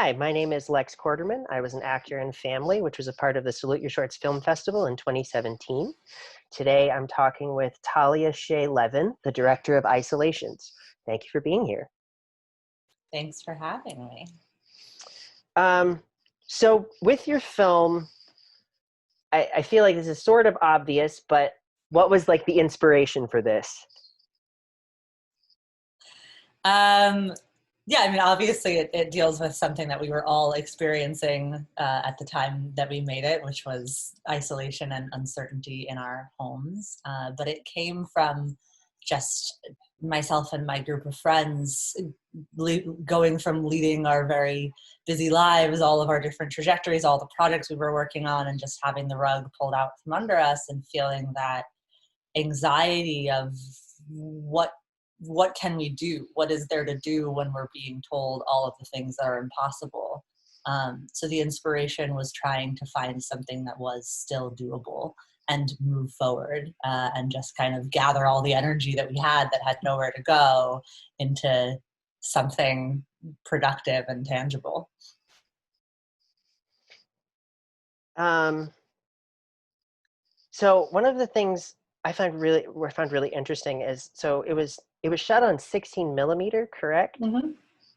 Hi, my name is Lex Quarterman. I was an actor in Family, which was a part of the Salute Your Shorts Film Festival in 2017. Today, I'm talking with Talia Shea Levin, the director of Isolations. Thank you for being here. Thanks for having me. So with your film, I feel like this is sort of obvious, but what was like the inspiration for this? Yeah, I mean, obviously it deals with something that we were all experiencing at the time that we made it, which was isolation and uncertainty in our homes. But it came from just myself and my group of friends going from leading our very busy lives, all of our different trajectories, all the projects we were working on, and just having the rug pulled out from under us and feeling that anxiety of what can we do? What is there to do when we're being told all of the things that are impossible? So the inspiration was trying to find something that was still doable and move forward and just kind of gather all the energy that we had that had nowhere to go into something productive and tangible. So one of the things I found really interesting is, so it was shot on 16 millimeter, correct? Mm-hmm.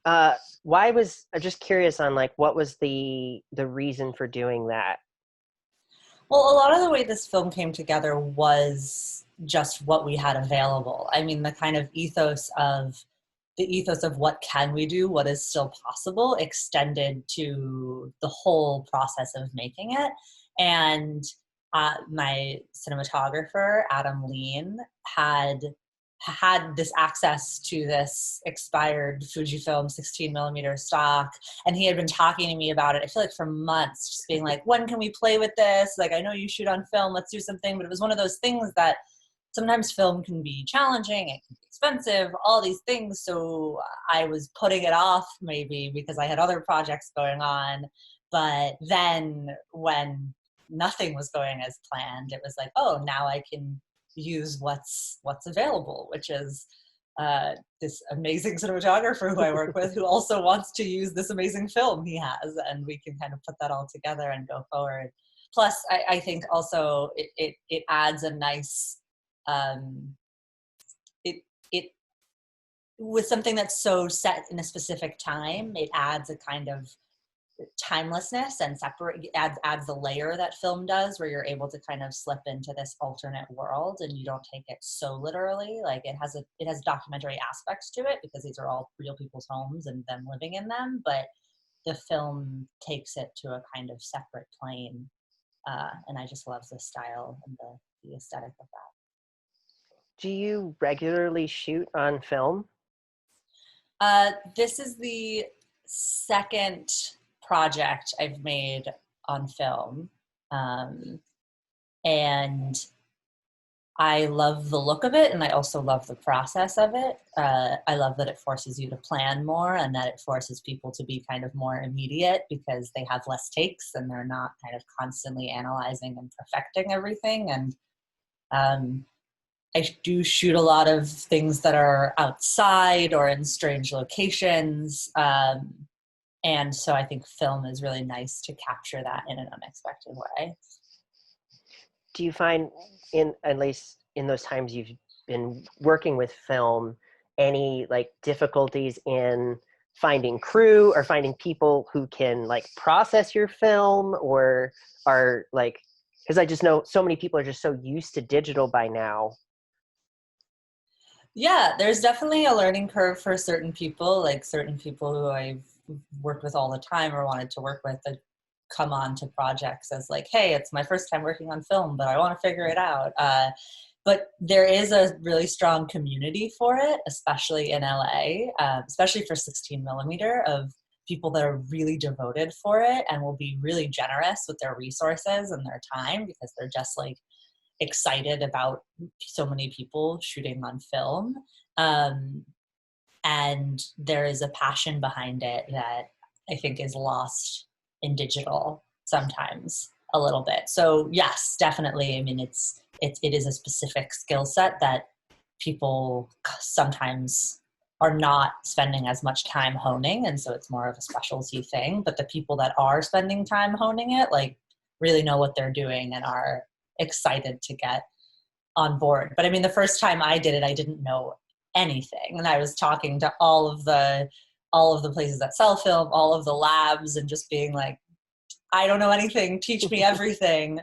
I'm just curious on like, what was the reason for doing that? Well, a lot of the way this film came together was just what we had available. I mean, the kind of ethos of what can we do, what is still possible, extended to the whole process of making it. And my cinematographer, Adam Lean, had this access to this expired Fujifilm 16 millimeter stock. And he had been talking to me about it, I feel like for months, just being like, when can we play with this? Like, I know you shoot on film, let's do something. But it was one of those things that sometimes film can be challenging, it can be expensive, all these things. So I was putting it off maybe because I had other projects going on. But then when nothing was going as planned, it was like, oh, now I can use what's available, which is this amazing cinematographer who I work with who also wants to use this amazing film he has, and we can kind of put that all together and go forward. Plus, I think also it adds a nice it with something that's so set in a specific time, it adds a kind of timelessness and adds the layer that film does, where you're able to kind of slip into this alternate world and you don't take it so literally. Like it has documentary aspects to it because these are all real people's homes and them living in them, but the film takes it to a kind of separate plane. And I just love the style and the aesthetic of that. Do you regularly shoot on film? This is the second project I've made on film. And I love the look of it, and I also love the process of it. I love that it forces you to plan more and that it forces people to be kind of more immediate because they have less takes and they're not kind of constantly analyzing and perfecting everything. And I do shoot a lot of things that are outside or in strange locations. And so I think film is really nice to capture that in an unexpected way. Do you find, at least in those times you've been working with film, any like difficulties in finding crew or finding people who can like process your film, or are like, because I just know so many people are just so used to digital by now. Yeah, there's definitely a learning curve for certain people, like certain people who I've worked with all the time or wanted to work with that come on to projects as like, hey, it's my first time working on film, but I want to figure it out. But there is a really strong community for it, especially in LA, especially for 16 millimeter, of people that are really devoted for it and will be really generous with their resources and their time because they're just like excited about so many people shooting on film. And there is a passion behind it that I think is lost in digital sometimes a little bit. So yes, definitely. I mean, it is a specific skill set that people sometimes are not spending as much time honing, and so it's more of a specialty thing. But the people that are spending time honing it, like, really know what they're doing and are excited to get on board. But I mean, the first time I did it, I didn't know anything, and I was talking to all of the places that sell film, all of the labs, and just being like, I don't know anything, teach me everything.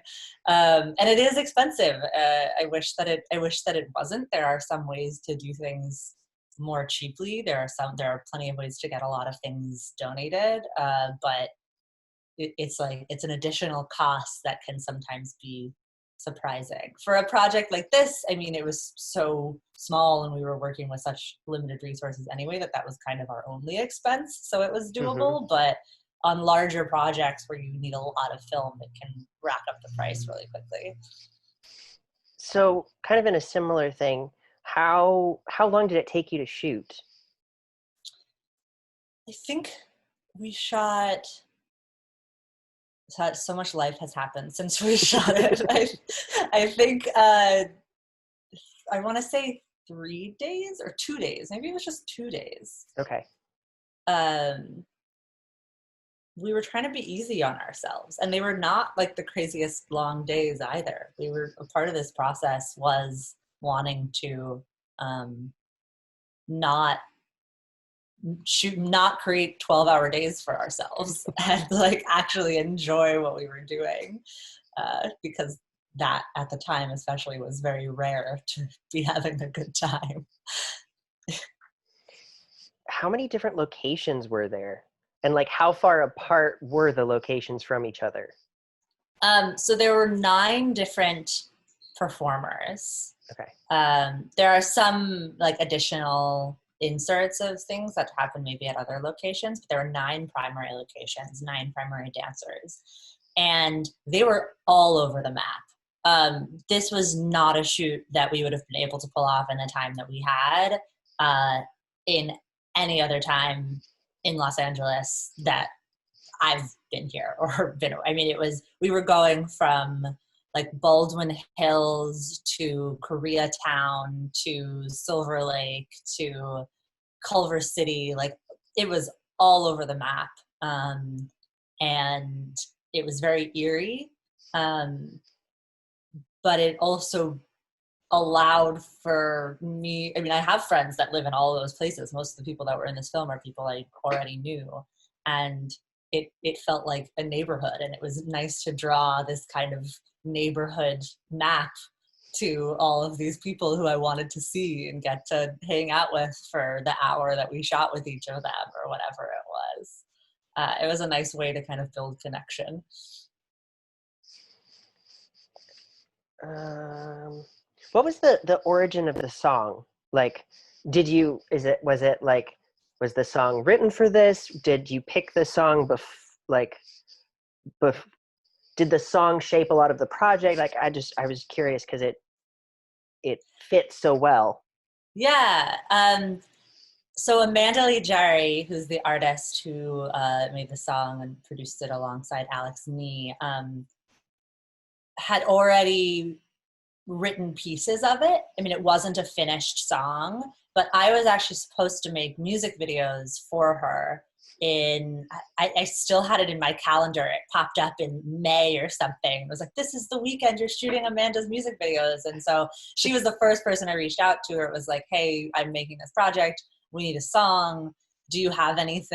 And it is expensive. I wish that it wasn't. There are some ways to do things more cheaply. There are plenty of ways to get a lot of things donated. But it's an additional cost that can sometimes be surprising. For a project like this, I mean, it was so small and we were working with such limited resources anyway, that was kind of our only expense. So it was doable, but on larger projects where you need a lot of film, it can rack up the price really quickly. So kind of in a similar thing, how long did it take you to shoot? I think we shot, so much life has happened since we shot it. I think, I want to say 3 days or 2 days. Maybe it was just 2 days. Okay. We were trying to be easy on ourselves, and they were not like the craziest long days either. A part of this process was wanting to not create 12-hour days for ourselves and like actually enjoy what we were doing, because that at the time especially was very rare to be having a good time. How many different locations were there? And like, how far apart were the locations from each other? So there were 9 different performers. Okay. There are some like additional inserts of things that happen maybe at other locations, but there were 9 primary locations, 9 primary dancers, and they were all over the map. This was not a shoot that we would have been able to pull off in the time that we had in any other time in Los Angeles that I've been here or been. I mean, we were going from like Baldwin Hills to Koreatown to Silver Lake to Culver City. Like, it was all over the map. And it was very eerie. But it also allowed for me, I mean, I have friends that live in all of those places. Most of the people that were in this film are people I already knew. And it felt like a neighborhood, and it was nice to draw this kind of neighborhood map to all of these people who I wanted to see and get to hang out with for the hour that we shot with each of them or whatever it was. It was a nice way to kind of build connection. What was the origin of the song? Like, was the song written for this? Did you pick the song did the song shape a lot of the project? Like, I was curious because it fits so well. Yeah. So Amanda Lee Jarry, who's the artist who made the song and produced it alongside Alex Nee, had already written pieces of it. I mean, it wasn't a finished song, but I was actually supposed to make music videos for her I still had it in my calendar. It popped up in May or something. It was like, this is the weekend you're shooting Amanda's music videos. And so she was the first person I reached out to. It was like, hey, I'm making this project. We need a song. Do you have any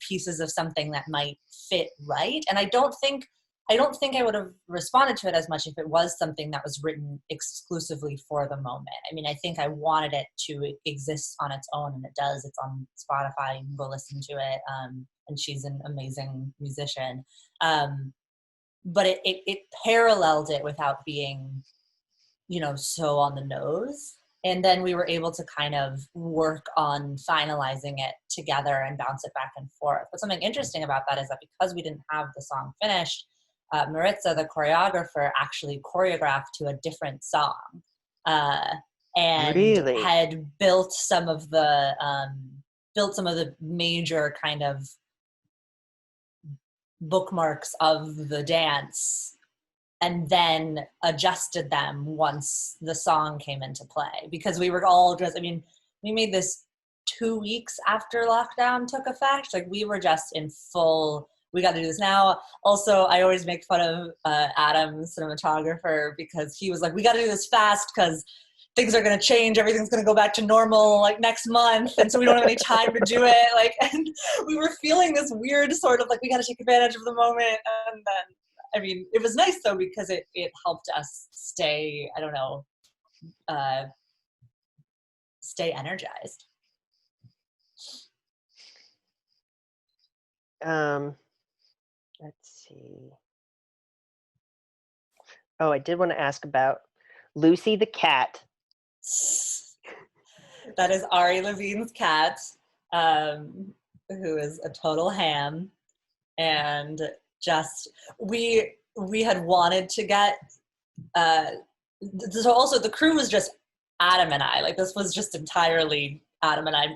pieces of something that might fit right? And I don't think I would have responded to it as much if it was something that was written exclusively for the moment. I mean, I think I wanted it to exist on its own, and it does. It's on Spotify. You can go listen to it. And she's an amazing musician. But it paralleled it without being, so on the nose. And then we were able to kind of work on finalizing it together and bounce it back and forth. But something interesting about that is that because we didn't have the song finished, Maritza, the choreographer, actually choreographed to a different song, and really? had built some of the major kind of bookmarks of the dance, and then adjusted them once the song came into play. Because we were all just, I mean, we made this 2 weeks after lockdown took effect. Like we were just in full, we got to do this now. Also, I always make fun of Adam, cinematographer, because he was like, we got to do this fast because things are going to change. Everything's going to go back to normal like next month. And so we don't have any time to do it. Like, and we were feeling this weird sort of like, we got to take advantage of the moment. And then, I mean, it was nice though, because it helped us stay, I don't know, stay energized. Let's see. Oh, I did want to ask about Lucy the cat. That is Ari Levine's cat, who is a total ham. And just, we had wanted to get, so also the crew was just Adam and I. Like this was just entirely Adam and I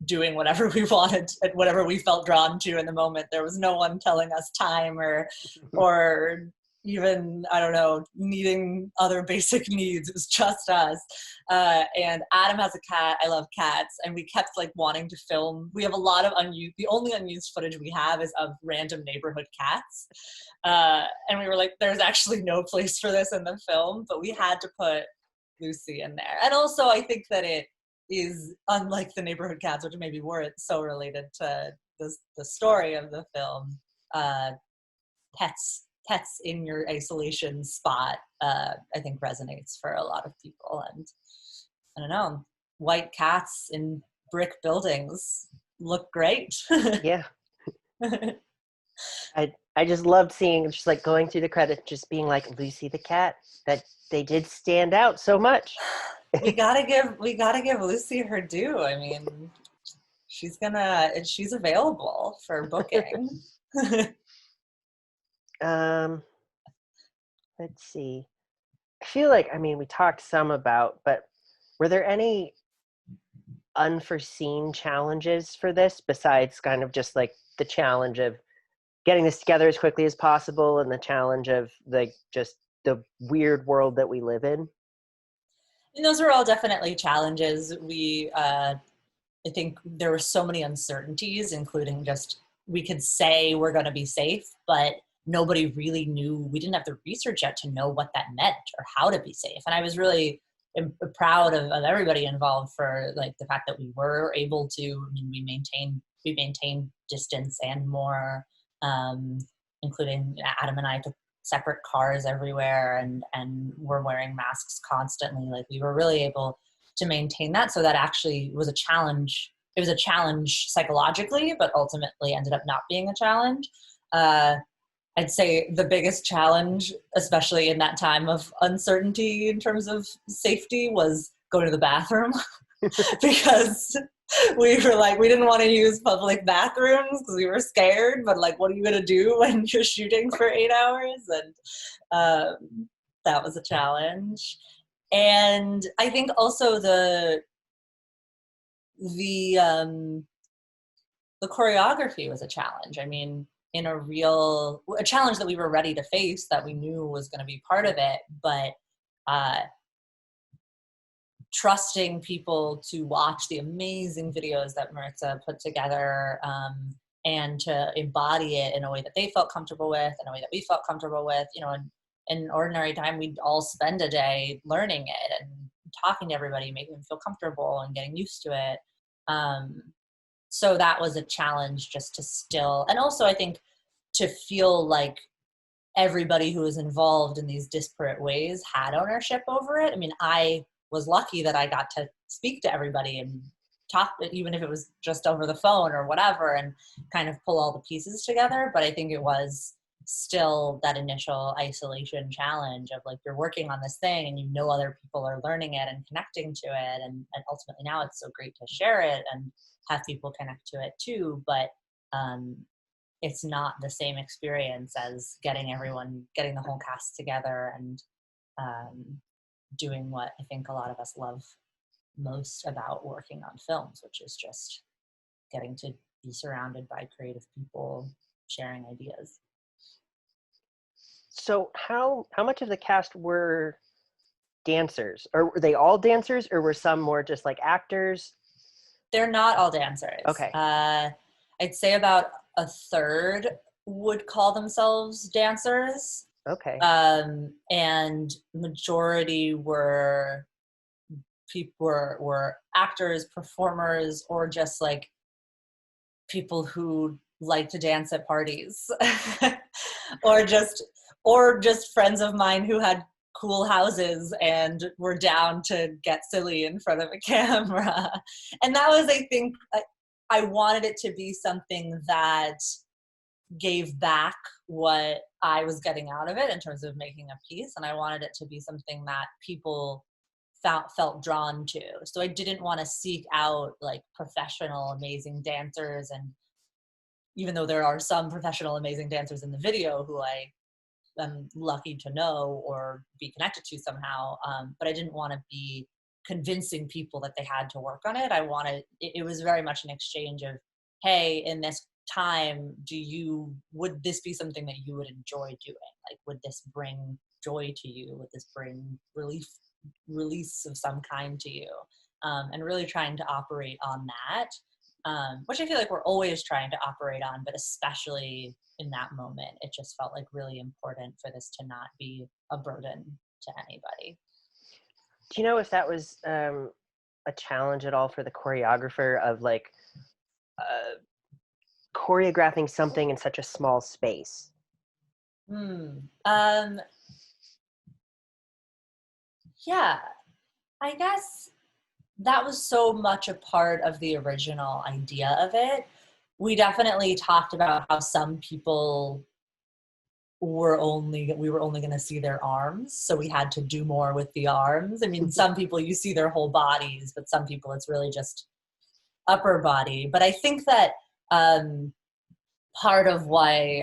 doing whatever we wanted, whatever we felt drawn to in the moment. There was no one telling us time or even, I don't know, needing other basic needs. It was just us. And Adam has a cat. I love cats. And we kept like wanting to film. We have a lot of the only unused footage we have is of random neighborhood cats. And we were like, there's actually no place for this in the film, but we had to put Lucy in there. And also I think that it is, unlike the neighborhood cats, which maybe weren't so related to the story of the film, pets in your isolation spot, I think resonates for a lot of people. And I don't know, white cats in brick buildings look great. Yeah. I just loved seeing, just like going through the credits, just being like Lucy the cat, that they did stand out so much. we gotta give Lucy her due. I mean, she's available for booking. Let's see. I feel like, I mean, we talked some about, but were there any unforeseen challenges for this besides kind of just like the challenge of getting this together as quickly as possible and the challenge of like just the weird world that we live in? And those are all definitely challenges. I think there were so many uncertainties, including just, we could say we're going to be safe, but nobody really knew. We didn't have the research yet to know what that meant or how to be safe. And I was really proud of everybody involved for like the fact that we were able to, I mean, we maintained distance and more, including Adam and I took separate cars everywhere and were wearing masks constantly. Like we were really able to maintain that. So that actually was a challenge. It was a challenge psychologically, but ultimately ended up not being a challenge. I'd say the biggest challenge, especially in that time of uncertainty in terms of safety, was going to the bathroom because we were like, we didn't want to use public bathrooms because we were scared, but like, what are you going to do when you're shooting for 8 hours? And that was a challenge. And I think also the choreography was a challenge. I mean, a challenge that we were ready to face, that we knew was going to be part of it, but trusting people to watch the amazing videos that Maritza put together and to embody it in a way that they felt comfortable with, in a way that we felt comfortable with. You know, in ordinary time, we'd all spend a day learning it and talking to everybody, making them feel comfortable and getting used to it. So that was a challenge, just to still, and also I think to feel like everybody who was involved in these disparate ways had ownership over it. I mean, I was lucky that I got to speak to everybody and talk, even if it was just over the phone or whatever, and kind of pull all the pieces together. But I think it was still that initial isolation challenge of like, you're working on this thing and you know other people are learning it and connecting to it. And ultimately now it's so great to share it and have people connect to it too. But it's not the same experience as getting the whole cast together and doing what I think a lot of us love most about working on films, which is just getting to be surrounded by creative people sharing ideas. So how much of the cast were dancers? Or were they all dancers, or were some more just like actors? They're not all dancers. Okay. I'd say about a third would call themselves dancers. Okay. And majority were actors, performers, or just like people who like to dance at parties, or just friends of mine who had cool houses and were down to get silly in front of a camera. And that was, I think, I wanted it to be something that gave back what I was getting out of it in terms of making a piece. And I wanted it to be something that people felt drawn to. So I didn't want to seek out like professional, amazing dancers. And even though there are some professional, amazing dancers in the video who I am lucky to know or be connected to somehow, but I didn't want to be convincing people that they had to work on it. It was very much an exchange of, hey, in this time, would this be something that you would enjoy doing? Like, would this bring joy to you? Would this bring release of some kind to you? And really trying to operate on that, which I feel like we're always trying to operate on, but especially in that moment, it just felt like really important for this to not be a burden to anybody. Do you know if that was a challenge at all for the choreographer of like choreographing something in such a small space? Yeah, I guess that was so much a part of the original idea of it. We definitely talked about how some people we were only going to see their arms, so we had to do more with the arms. I mean, some people you see their whole bodies, but some people it's really just upper body. But I think that part of why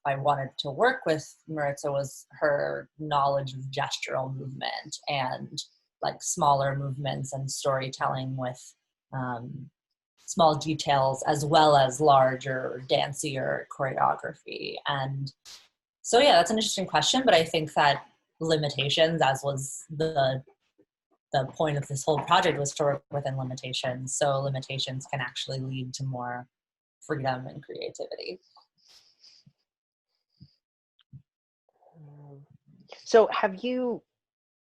I wanted to work with Maritza was her knowledge of gestural movement and like smaller movements and storytelling with small details, as well as larger, dancier choreography. And so, yeah, that's an interesting question, but I think that limitations, as was the point of this whole project, was to work within limitations. So limitations can actually lead to more freedom and creativity. So have you,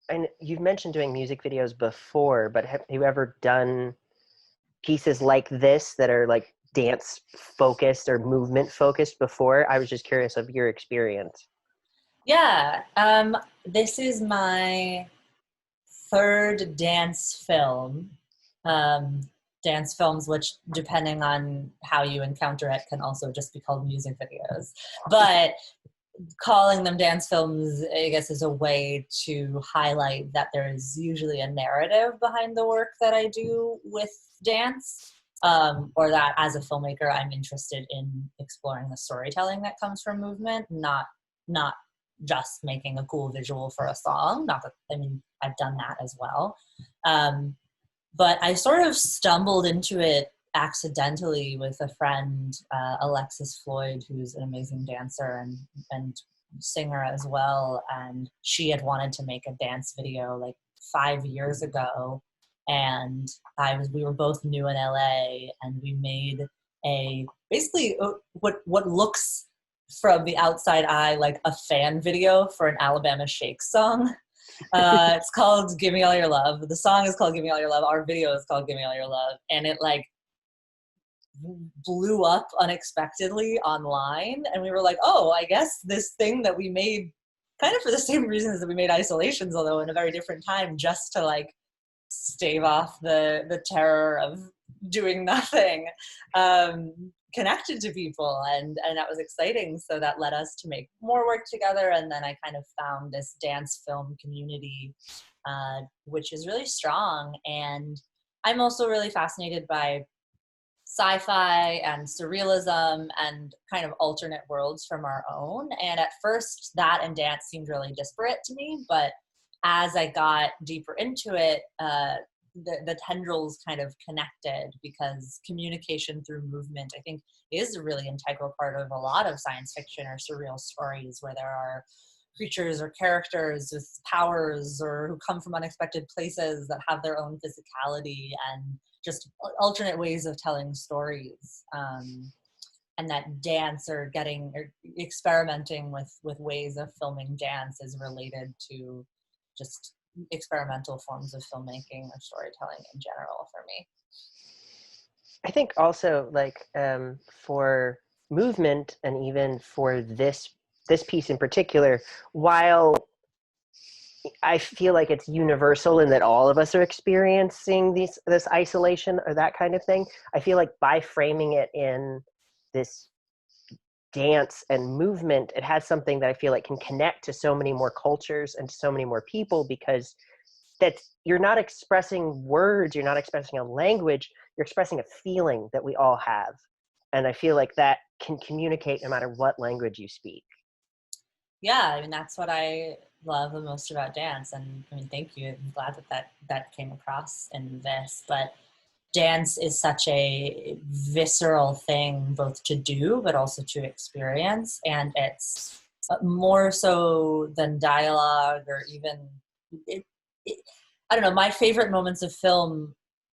and you've mentioned doing music videos before, but have you ever done pieces like this that are like dance focused or movement focused before? I was just curious of your experience. Yeah, this is my third dance film. Dance films, which depending on how you encounter it, can also just be called music videos. But calling them dance films, I guess, is a way to highlight that there is usually a narrative behind the work that I do with dance, or that as a filmmaker, I'm interested in exploring the storytelling that comes from movement, not just making a cool visual for a song. Not that, I mean, I've done that as well. But I sort of stumbled into it accidentally with a friend, Alexis Floyd, who's an amazing dancer and singer as well. And she had wanted to make a dance video like 5 years ago. And we were both new in LA, and we made basically what looks from the outside eye like a fan video for an Alabama Shakes song. It's called Give Me All Your Love. The song is called Give Me All Your Love. Our video is called Give Me All Your Love. And it like blew up unexpectedly online. And we were like, oh, I guess this thing that we made kind of for the same reasons that we made Isolations, although in a very different time, just to like stave off the terror of doing nothing, connected to people, and that was exciting. So that led us to make more work together, and then I kind of found this dance film community, which is really strong. And I'm also really fascinated by sci-fi and surrealism and kind of alternate worlds from our own. And at first that and dance seemed really disparate to me, but as I got deeper into it, the tendrils kind of connected, because communication through movement, I think, is a really integral part of a lot of science fiction or surreal stories, where there are creatures or characters with powers or who come from unexpected places that have their own physicality, and just alternate ways of telling stories. And that dance or experimenting with ways of filming dance is related to just experimental forms of filmmaking or storytelling in general for me. I think also like for movement, and even for this piece in particular, while I feel like it's universal in that all of us are experiencing this isolation or that kind of thing, I feel like by framing it in this dance and movement, it has something that I feel like can connect to so many more cultures and to so many more people, because you're not expressing words, you're not expressing a language, you're expressing a feeling that we all have. And I feel like that can communicate no matter what language you speak. Yeah, I mean, that's what I love the most about dance. And I mean, thank you. I'm glad that came across in this. But dance is such a visceral thing, both to do, but also to experience. And it's more so than dialogue or even, I don't know, my favorite moments of film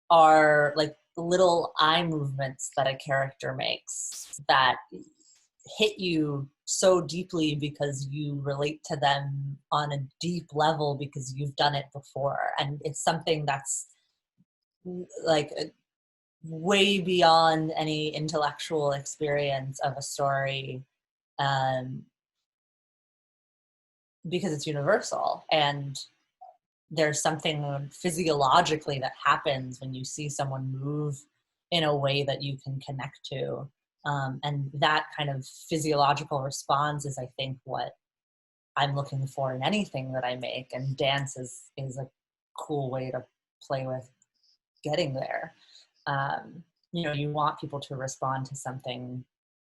are like little eye movements that a character makes that hit you so deeply because you relate to them on a deep level because you've done it before. And it's something that's like way beyond any intellectual experience of a story, because it's universal. And there's something physiologically that happens when you see someone move in a way that you can connect to. And that kind of physiological response is, I think, what I'm looking for in anything that I make. And dance is a cool way to play with getting there. You know, you want people to respond to something,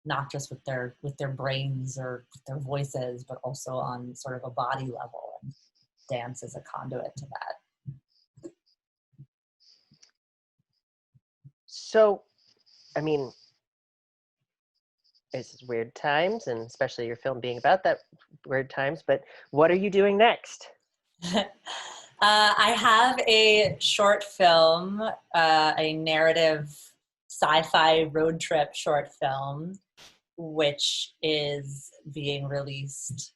not just with their brains or with their voices, but also on sort of a body level. And dance is a conduit to that. So, I mean, it's weird times, and especially your film being about that weird times, but what are you doing next? I have a short film, a narrative sci-fi road trip short film, which is being released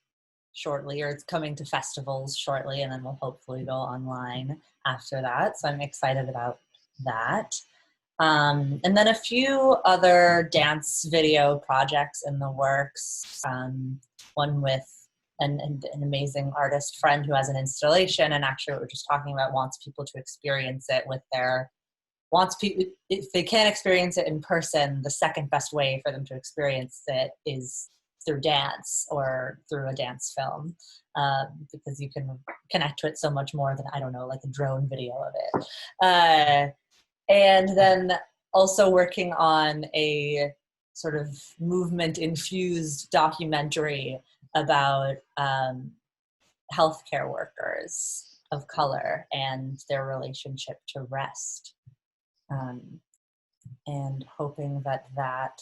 shortly, or it's coming to festivals shortly, and then we'll hopefully go online after that. So I'm excited about that. And then a few other dance video projects in the works. One with an amazing artist friend who has an installation, and actually what we're just talking about, wants people to experience it with if they can't experience it in person, the second best way for them to experience it is through dance or through a dance film, because you can connect to it so much more than, I don't know, like a drone video of it. And then also working on a sort of movement-infused documentary about healthcare workers of color and their relationship to rest. And hoping that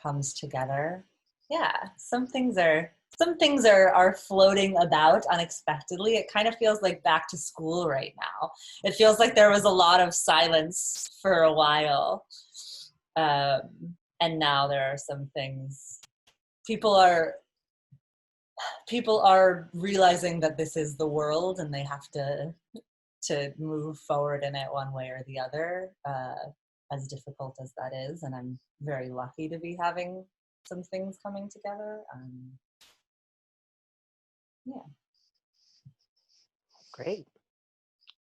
comes together. Yeah, some things are floating about unexpectedly. It kind of feels like back to school right now. It feels like there was a lot of silence for a while. And now there are some things. People are realizing that this is the world and they have to move forward in it one way or the other, as difficult as that is. And I'm very lucky to be having some things coming together. Yeah. Great.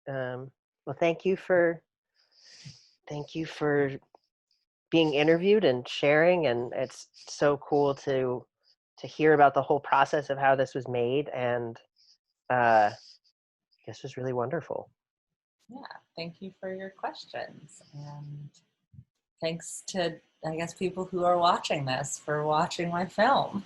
Well, thank you for being interviewed and sharing, and it's so cool to hear about the whole process of how this was made, and this was really wonderful. Yeah, thank you for your questions, and thanks to, I guess, people who are watching this for watching my film.